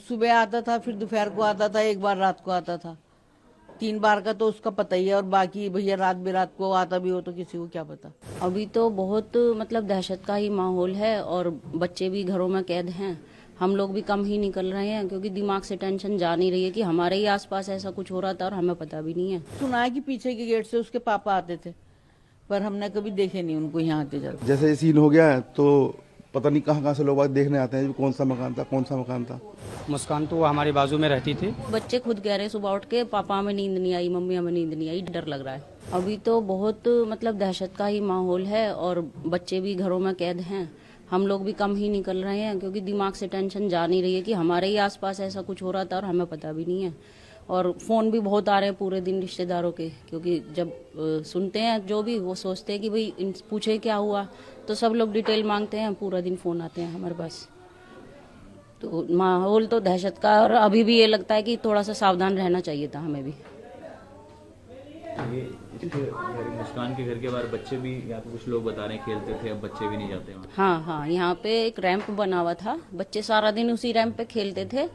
सुबह आता था, फिर दोपहर को आता था, एक बार रात को आता था। 3 बार का तो उसका पता ही है, और बाकी भैया रात बेरात को आता भी हो तो किसी को क्या पता। अभी तो बहुत मतलब दहशत का ही माहौल है और बच्चे भी घरों में कैद हैं। हम लोग भी कम ही निकल रहे हैं क्योंकि दिमाग से टेंशन जा नहीं रही है कि हमारे ही आसपास ऐसा कुछ हो रहा था और हमें पता भी नहीं है। सुना है कि पीछे के गेट से उसके पापा आते थे, पर हमने कभी देखे नहीं उनको यहाँ आते जाते। जैसे सीन हो गया है तो पता नहीं कहाँ कहाँ से लोग बाग देखने आते हैं कौन सा मकान था, कौन सा मकान था। मुस्कान तो वो हमारे बाजू में रहती थी। बच्चे खुद कह रहे हैं सुबह उठ के पापा हमें नींद नहीं आई, मम्मी हमें नींद नहीं आई, डर लग रहा है। अभी तो बहुत मतलब दहशत का ही माहौल है और बच्चे भी घरों में कैद हैं। हम लोग भी कम ही निकल रहे हैं क्योंकि दिमाग से टेंशन जा नहीं रही है कि हमारे ही आसपास ऐसा कुछ हो रहा था और हमें पता भी नहीं है। और फ़ोन भी बहुत आ रहे हैं पूरे दिन रिश्तेदारों के, क्योंकि जब सुनते हैं जो भी वो सोचते हैं कि भाई पूछे क्या हुआ, तो सब लोग डिटेल मांगते हैं, पूरा दिन फ़ोन आते हैं हमारे पास। तो माहौल तो दहशत का, और अभी भी ये लगता है कि थोड़ा सा सावधान रहना चाहिए था हमें भी। ये मुस्कान के घर के बाहर बच्चे भी, यहाँ पे कुछ लोग बता रहे हैं खेलते थे, अब बच्चे भी नहीं जाते वहाँ। हाँ हाँ, यहाँ पे एक रैंप बना हुआ था, बच्चे सारा दिन उसी रैंप पे खेलते थे।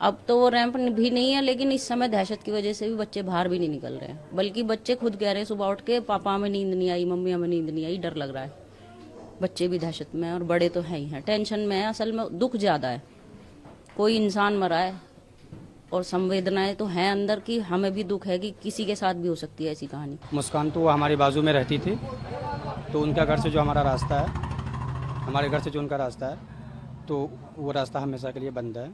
अब तो वो रैंप भी नहीं है, लेकिन इस समय दहशत की वजह से भी बच्चे बाहर भी नहीं निकल रहे हैं। बल्कि बच्चे खुद कह रहे हैं सुबह उठ के पापा हमें नींद नहीं आई, मम्मी हमें नींद नहीं आई, डर लग रहा है। बच्चे भी दहशत में हैं और बड़े तो हैं ही हैं, टेंशन में है। असल में दुख ज्यादा है, कोई इंसान मरा है और संवेदनाएं तो हैं अंदर की, हमें भी दुख है कि किसी के साथ भी हो सकती है ऐसी कहानी। मुस्कान तो वो हमारे बाजू में रहती थी, तो उनका घर से जो हमारा रास्ता है, हमारे घर से जो उनका रास्ता है, तो वो रास्ता हमेशा के लिए बंद है।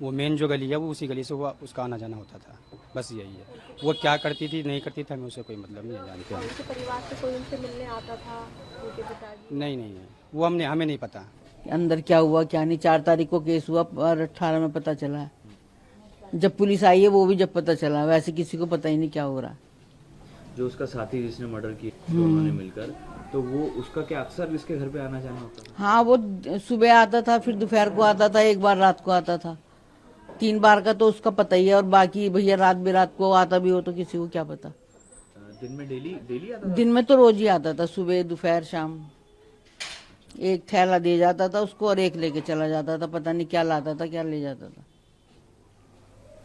वो मेन जो गली है वो उसी गली से वो उसका आना जाना होता था, बस यही है। वो क्या करती थी नहीं करती थी हमें उससे कोई मतलब नहीं है, जानते हैं। उनके परिवार से कोई उनसे मिलने आता था, उनके पिताजी? नहीं, वो हमें नहीं पता अंदर क्या हुआ क्या नहीं। 4 तारीख को केस हुआ और 18 में पता चला है। जब पुलिस आई है वो भी जब पता चला, वैसे किसी को पता ही नहीं क्या हो रहा है। जो उसका साथी जिसने मर्डर किया उन्होंने मिलकर, तो वो उसका क्या अक्सर इसके घर पे आना जाना होता था? हाँ, वो सुबह आता था, फिर दोपहर को आता था, एक बार रात को आता था। 3 बार का तो उसका पता ही है, और बाकी भैया रात बेरात को आता भी हो तो किसी को क्या पता। दिन में डेली आता था? दिन में तो रोज ही आता था, सुबह दोपहर शाम। एक थैला दे जाता था उसको और एक लेके चला जाता था, पता नहीं क्या लाता था क्या ले जाता था।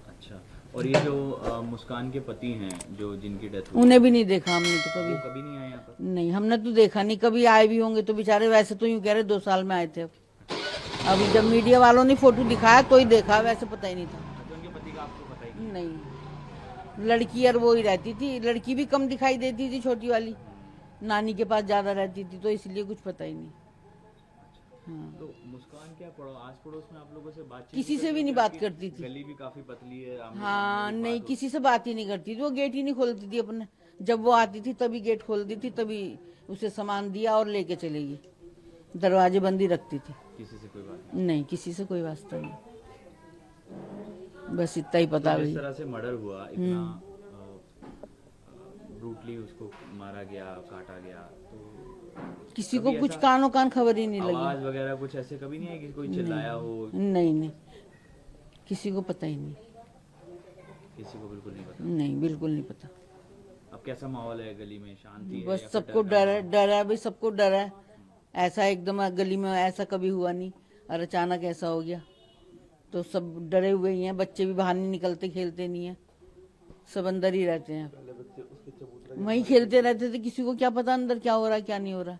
अच्छा, और ये जो मुस्कान के पति हैं जो जिनकी डेथ हुई, उन्हें भी नहीं देखा हमने तो वो कभी। कभी नहीं आए यहाँ पर? नहीं, हमने तो देखा नहीं, कभी आए भी होंगे तो बेचारे, वैसे तो यूं कह रहे 2 साल में आए थे। अभी जब मीडिया वालों ने फोटो दिखाया तो ही देखा, वैसे पता ही नहीं था। तो उनके पति का आपको पता ही नहीं, लड़की और वो ही रहती थी। लड़की भी कम दिखाई देती थी, छोटी वाली नानी के पास ज्यादा रहती थी, तो इसलिए कुछ पता ही नहीं। हाँ। तो मुस्कान क्या आस पड़ोस में आप लोगों से बातचीत किसी से भी नहीं बात करती थी। गली भी काफी पतली है। हाँ, नहीं, किसी से बात ही नहीं करती थी। वो गेट ही नहीं खोलती थी अपने। जब वो आती थी तभी गेट खोलती थी, तभी उसे सामान दिया और लेके चलेगी। दरवाजे बंद ही रखती थी। किसी से कोई बात नहीं, किसी से कोई वास्ता नहीं, बस इतना ही पता। जिस तरह से मर्डर हुआ, इतना ब्रूटली उसको मारा गया, काटा गया, तो किसी को कुछ कानों कान खबर ही नहीं आवाज लगी। वगैरह कुछ ऐसे कभी नहीं है कि कोई चिल्लाया हो? नहीं, किसी को पता ही नहीं। किसी को बिल्कुल नहीं पता? नहीं, बिल्कुल नहीं पता। अब कैसा माहौल है गली में? शांति है? बस सबको डर है भाई, सबको डर है। ऐसा एकदम गली में ऐसा कभी हुआ नहीं, और अचानक ऐसा हो गया तो सब डरे हुए ही हैं। बच्चे भी बाहर नहीं निकलते, खेलते नहीं है, सब अंदर ही रहते हैं। वहीं खेलते रहते थे, किसी को क्या पता अंदर क्या हो रहा है क्या नहीं हो रहा।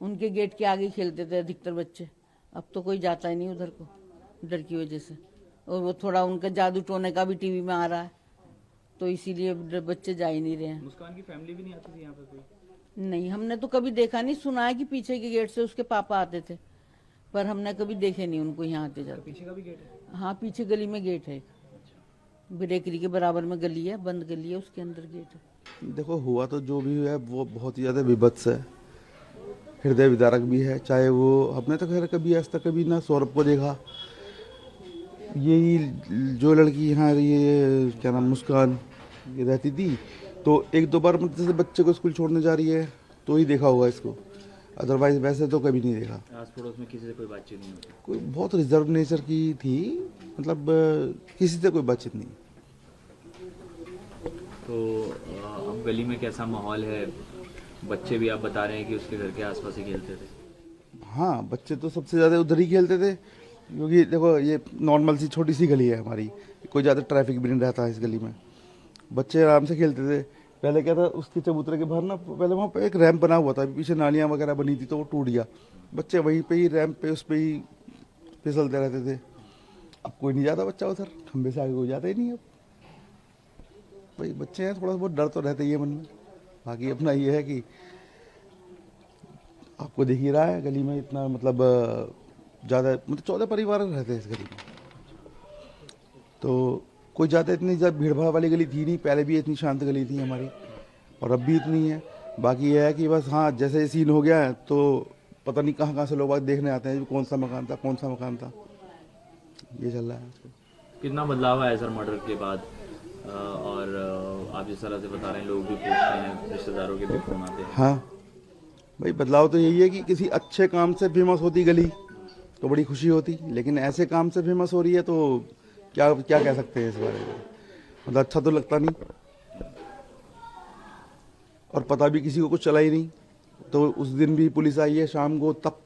उनके गेट के आगे खेलते थे अधिकतर बच्चे। अब तो कोई जाता ही नहीं उधर को, डर की वजह से। और वो थोड़ा उनका जादू टोने का भी टीवी में आ रहा है, तो इसीलिए बच्चे जा ही नहीं रहे हैं। मुस्कान की फैमिली भी नहीं आती थी यहाँ पे कोई? नहीं, हमने तो कभी देखा नहीं। सुना है कि पीछे के गेट से उसके पापा आते थे, पर हमने कभी देखे नहीं उनको यहाँ आते जाते। पीछे का भी गेट है? हाँ, पीछे गली में गेट है, ब्रेकरी के बराबर में गली है, बंद गली है, उसके अंदर गेट है। देखो, हुआ तो जो भी है वो बहुत ही ज़्यादा विभत्स है, हृदय विदारक भी है। चाहे वो हमने तो खैर कभी आज तक कभी ना सौरभ को देखा। यही जो लड़की यहाँ ये क्या नाम मुस्कान ये रहती थी, तो 1-2 बार मतलब जैसे बच्चे को स्कूल छोड़ने जा रही है तो ही देखा होगा इसको, अदरवाइज वैसे तो कभी नहीं देखा। आस पड़ोस में किसी से कोई बातचीत नहीं होती? कोई बहुत रिजर्व नेचर की थी, मतलब किसी से कोई बातचीत नहीं। तो अब गली में कैसा माहौल है? बच्चे भी आप बता रहे हैं कि उसके घर के आसपास ही खेलते थे? हाँ, बच्चे तो सबसे ज़्यादा उधर ही खेलते थे, क्योंकि देखो ये नॉर्मल सी छोटी सी गली है हमारी, कोई ज़्यादा ट्रैफिक भी नहीं रहता है इस गली में। बच्चे आराम से खेलते थे। पहले क्या था, उसके चबूतरे के बाहर ना पहले वहाँ पे एक रैंप बना हुआ था, पीछे नालियाँ वगैरह बनी थी तो वो टूट गया। बच्चे वहीं पे ही रैंप पे उस पे ही फिसलते रहते थे। अब कोई नहीं जाता बच्चा उधर, खंबे से आगे कोई जाता ही नहीं अब। भाई बच्चे हैं, थोड़ा बहुत डर तो रहता ही है मन में। बाकी अपना ये है कि आपको दिख ही रहा है गली में इतना मतलब ज़्यादा मतलब 14 परिवार रहते हैं इस गली में, तो कोई ज़्यादा इतनी ज़्यादा भीड़ भाड़ वाली गली थी नहीं। पहले भी इतनी शांत गली थी हमारी और अब भी इतनी है। बाकी यह है कि बस हाँ, जैसे ये सीन हो गया है तो पता नहीं कहाँ कहाँ से लोग देखने आते हैं कौन सा मकान था, कौन सा मकान था। ये चल रहा है आजकल। कितना बदलाव आया सर मर्डर के बाद? और आप जिस तरह से बता रहे हैं, लोग भी पूछते हैं, रिश्तेदारों के भी फोन आते हैं। हाँ भाई, बदलाव तो यही है कि किसी अच्छे काम से फेमस होती गली तो बड़ी खुशी होती, लेकिन ऐसे काम से फेमस हो रही है तो क्या क्या कह सकते हैं इस बारे में। मतलब अच्छा तो लगता नहीं, और पता भी किसी को कुछ चला ही नहीं। तो उस दिन भी पुलिस आई है शाम को, तब